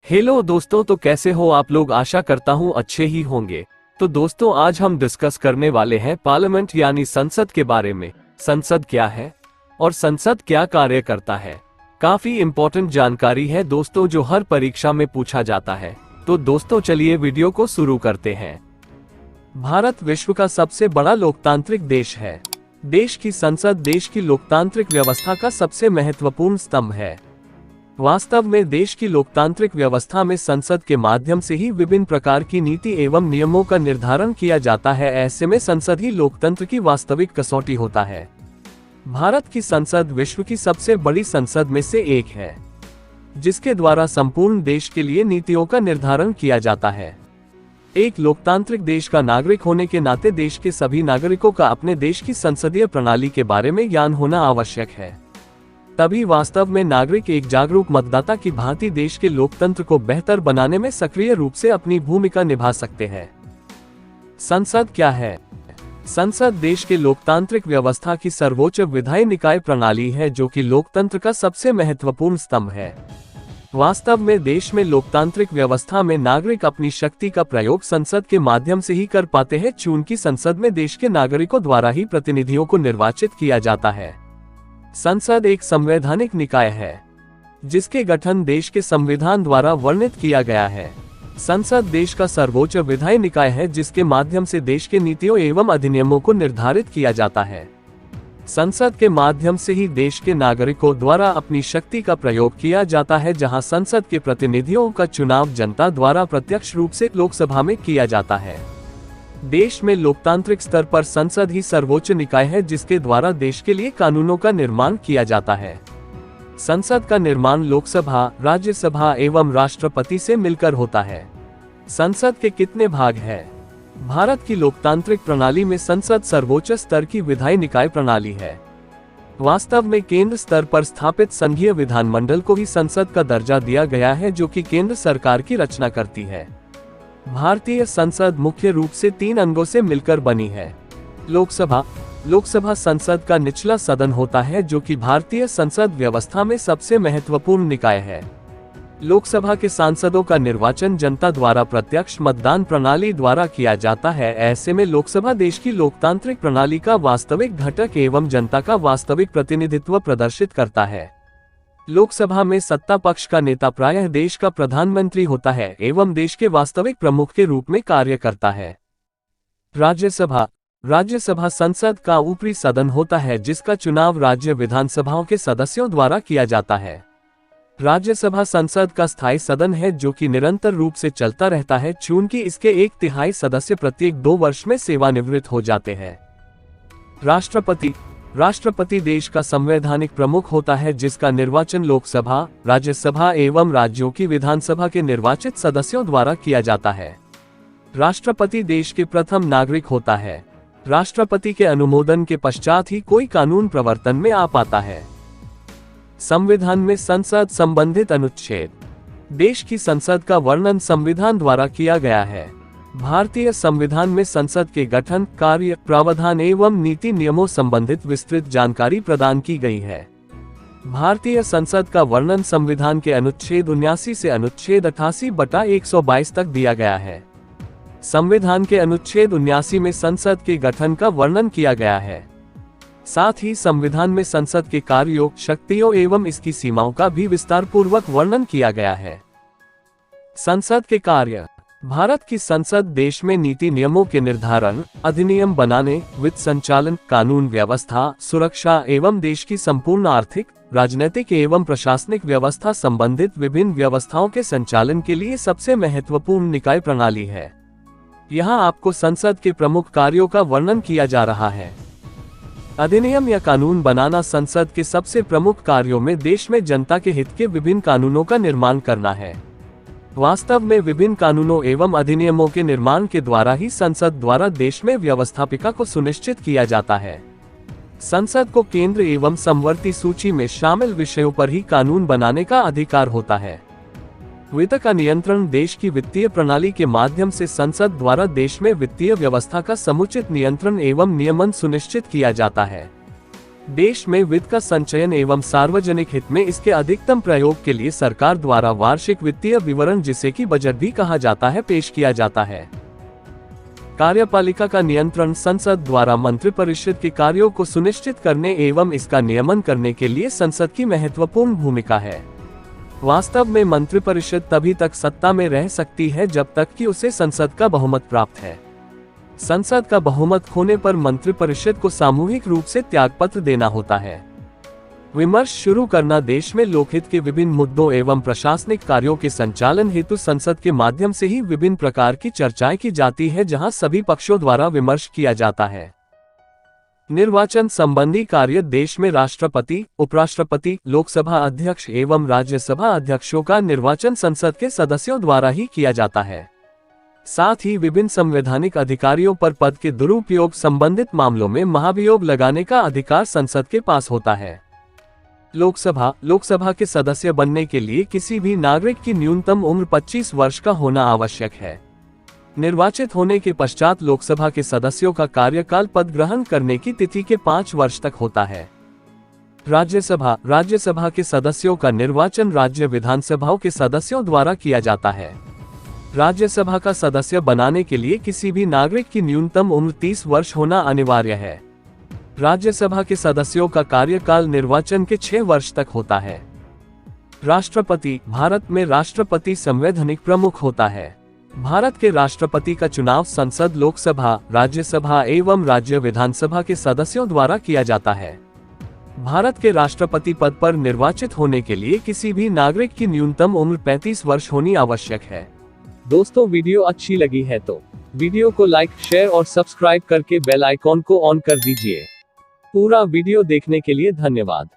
Hello दोस्तों, तो कैसे हो आप लोग। आशा करता हूँ अच्छे ही होंगे। तो दोस्तों, आज हम डिस्कस करने वाले हैं पार्लियामेंट यानी संसद के बारे में। संसद क्या है और संसद क्या कार्य करता है। काफी इम्पोर्टेंट जानकारी है दोस्तों, जो हर परीक्षा में पूछा जाता है। तो दोस्तों चलिए वीडियो को शुरू करते हैं। भारत विश्व का सबसे बड़ा लोकतांत्रिक देश है। देश की संसद देश की लोकतांत्रिक व्यवस्था का सबसे महत्वपूर्ण स्तंभ है। वास्तव में देश की लोकतांत्रिक व्यवस्था में संसद के माध्यम से ही विभिन्न प्रकार की नीति एवं नियमों का निर्धारण किया जाता है। ऐसे में संसद ही लोकतंत्र की वास्तविक कसौटी होता है। भारत की संसद विश्व की सबसे बड़ी संसद में से एक है, जिसके द्वारा संपूर्ण देश के लिए नीतियों का निर्धारण किया जाता है। एक लोकतांत्रिक देश का नागरिक होने के नाते देश के सभी नागरिकों का अपने देश की संसदीय प्रणाली के बारे में ज्ञान होना आवश्यक है। तभी वास्तव में नागरिक एक जागरूक मतदाता की भांति देश के लोकतंत्र को बेहतर बनाने में सक्रिय रूप से अपनी भूमिका निभा सकते हैं। संसद क्या है? संसद देश के लोकतांत्रिक व्यवस्था की सर्वोच्च विधायी निकाय प्रणाली है, जो कि लोकतंत्र का सबसे महत्वपूर्ण स्तंभ है। वास्तव में देश में लोकतांत्रिक व्यवस्था में नागरिक अपनी शक्ति का प्रयोग संसद के माध्यम से ही कर पाते हैं, चूंकि संसद में देश के नागरिकों द्वारा ही प्रतिनिधियों को निर्वाचित किया जाता है। संसद एक संवैधानिक निकाय है, जिसके गठन देश के संविधान द्वारा वर्णित किया गया है। संसद देश का सर्वोच्च विधायी निकाय है, जिसके माध्यम से देश के नीतियों एवं अधिनियमों को निर्धारित किया जाता है। संसद के माध्यम से ही देश के नागरिकों द्वारा अपनी शक्ति का प्रयोग किया जाता है, जहां संसद के प्रतिनिधियों का चुनाव जनता द्वारा प्रत्यक्ष रूप से लोकसभा में किया जाता है। देश में लोकतांत्रिक स्तर पर संसद ही सर्वोच्च निकाय है, जिसके द्वारा देश के लिए कानूनों का निर्माण किया जाता है। संसद का निर्माण लोकसभा, राज्यसभा एवं राष्ट्रपति से मिलकर होता है। संसद के कितने भाग हैं? भारत की लोकतांत्रिक प्रणाली में संसद सर्वोच्च स्तर की विधायी निकाय प्रणाली है। वास्तव में केंद्र स्तर पर स्थापित संघीय विधानमंडल को ही संसद का दर्जा दिया गया है, जो कि केंद्र सरकार की रचना करती है। भारतीय संसद मुख्य रूप से 3 अंगों से मिलकर बनी है। लोकसभा संसद का निचला सदन होता है, जो कि भारतीय संसद व्यवस्था में सबसे महत्वपूर्ण निकाय है। लोकसभा के सांसदों का निर्वाचन जनता द्वारा प्रत्यक्ष मतदान प्रणाली द्वारा किया जाता है। ऐसे में लोकसभा देश की लोकतांत्रिक प्रणाली का वास्तविक घटक एवं जनता का वास्तविक प्रतिनिधित्व प्रदर्शित करता है। लोकसभा में सत्ता पक्ष का नेता प्रायः देश का प्रधानमंत्री होता है एवं देश के वास्तविक प्रमुख के रूप में कार्य करता है। राज्यसभा संसद का ऊपरी सदन होता है, जिसका चुनाव राज्य विधानसभाओं के सदस्यों द्वारा किया जाता है। राज्यसभा संसद का स्थायी सदन है, जो कि निरंतर रूप से चलता रहता है, चूंकि इसके 1/3 सदस्य प्रत्येक 2 वर्ष में सेवानिवृत्त हो जाते हैं। राष्ट्रपति देश का संवैधानिक प्रमुख होता है, जिसका निर्वाचन लोकसभा, राज्यसभा एवं राज्यों की विधानसभा के निर्वाचित सदस्यों द्वारा किया जाता है। राष्ट्रपति देश के प्रथम नागरिक होता है। राष्ट्रपति के अनुमोदन के पश्चात ही कोई कानून प्रवर्तन में आ पाता है। संविधान में संसद संबंधित अनुच्छेद। देश की संसद का वर्णन संविधान द्वारा किया गया है। भारतीय संविधान में संसद के गठन, कार्य, प्रावधान एवं नीति नियमों संबंधित विस्तृत जानकारी प्रदान की गई है। भारतीय संसद का वर्णन संविधान के अनुच्छेद 79 से अनुच्छेद 88/122 तक दिया गया है। संविधान के अनुच्छेद 79 में संसद के गठन का वर्णन किया गया है। साथ ही संविधान में संसद के कार्यों, शक्तियों एवं इसकी सीमाओं का भी विस्तार पूर्वक वर्णन किया गया है। संसद के कार्य। भारत की संसद देश में नीति नियमों के निर्धारण, अधिनियम बनाने, वित्त संचालन, कानून व्यवस्था, सुरक्षा एवं देश की संपूर्ण आर्थिक, राजनीतिक एवं प्रशासनिक व्यवस्था संबंधित विभिन्न व्यवस्थाओं के संचालन के लिए सबसे महत्वपूर्ण निकाय प्रणाली है। यहाँ आपको संसद के प्रमुख कार्यों का वर्णन किया जा रहा है। अधिनियम या कानून बनाना संसद के सबसे प्रमुख कार्यों में देश में जनता के हित के विभिन्न कानूनों का निर्माण करना है। वास्तव में विभिन्न कानूनों एवं अधिनियमों के निर्माण के द्वारा ही संसद द्वारा देश में व्यवस्थापिका को सुनिश्चित किया जाता है। संसद को केंद्र एवं समवर्ती सूची में शामिल विषयों पर ही कानून बनाने का अधिकार होता है। वित्त का नियंत्रण। देश की वित्तीय प्रणाली के माध्यम से संसद द्वारा देश में वित्तीय व्यवस्था का समुचित नियंत्रण एवं नियमन सुनिश्चित किया जाता है। देश में वित्त का संचयन एवं सार्वजनिक हित में इसके अधिकतम प्रयोग के लिए सरकार द्वारा वार्षिक वित्तीय विवरण, जिसे कि बजट भी कहा जाता है, पेश किया जाता है। कार्यपालिका का नियंत्रण संसद द्वारा मंत्रिपरिषद के कार्यों को सुनिश्चित करने एवं इसका नियमन करने के लिए संसद की महत्वपूर्ण भूमिका है। वास्तव में मंत्रिपरिषद तभी तक सत्ता में रह सकती है जब तक कि उसे संसद का बहुमत प्राप्त है। संसद का बहुमत खोने पर मंत्रिपरिषद को सामूहिक रूप से त्यागपत्र देना होता है। विमर्श शुरू करना देश में लोकहित के विभिन्न मुद्दों एवं प्रशासनिक कार्यों के संचालन हेतु संसद के माध्यम से ही विभिन्न प्रकार की चर्चाएं की जाती है, जहां सभी पक्षों द्वारा विमर्श किया जाता है। निर्वाचन संबंधी कार्य देश में राष्ट्रपति, उपराष्ट्रपति, लोकसभा अध्यक्ष एवं राज्यसभा अध्यक्षों का निर्वाचन संसद के सदस्यों द्वारा ही किया जाता है। साथ ही विभिन्न संवैधानिक अधिकारियों पर पद के दुरुपयोग संबंधित मामलों में महाभियोग लगाने का अधिकार संसद के पास होता है। लोकसभा के सदस्य बनने के लिए किसी भी नागरिक की न्यूनतम उम्र 25 वर्ष का होना आवश्यक है। निर्वाचित होने के पश्चात लोकसभा के सदस्यों का कार्यकाल पद ग्रहण करने की तिथि के 5 वर्ष तक होता है। राज्यसभा के सदस्यों का निर्वाचन राज्य विधानसभाओं के सदस्यों द्वारा किया जाता है। राज्यसभा का सदस्य बनाने के लिए किसी भी नागरिक की न्यूनतम उम्र 30 वर्ष होना अनिवार्य है। राज्यसभा के सदस्यों का कार्यकाल निर्वाचन के 6 वर्ष तक होता है। राष्ट्रपति, भारत में राष्ट्रपति संवैधानिक प्रमुख होता है। भारत के राष्ट्रपति का चुनाव संसद, लोकसभा, राज्यसभा एवं राज्य विधानसभा के सदस्यों द्वारा किया जाता है। भारत के राष्ट्रपति पद पर निर्वाचित होने के लिए किसी भी नागरिक की न्यूनतम उम्र 35 वर्ष होनी आवश्यक है। दोस्तों, वीडियो अच्छी लगी है तो वीडियो को लाइक, शेयर और सब्सक्राइब करके बेल आइकॉन को ऑन कर दीजिए। पूरा वीडियो देखने के लिए धन्यवाद।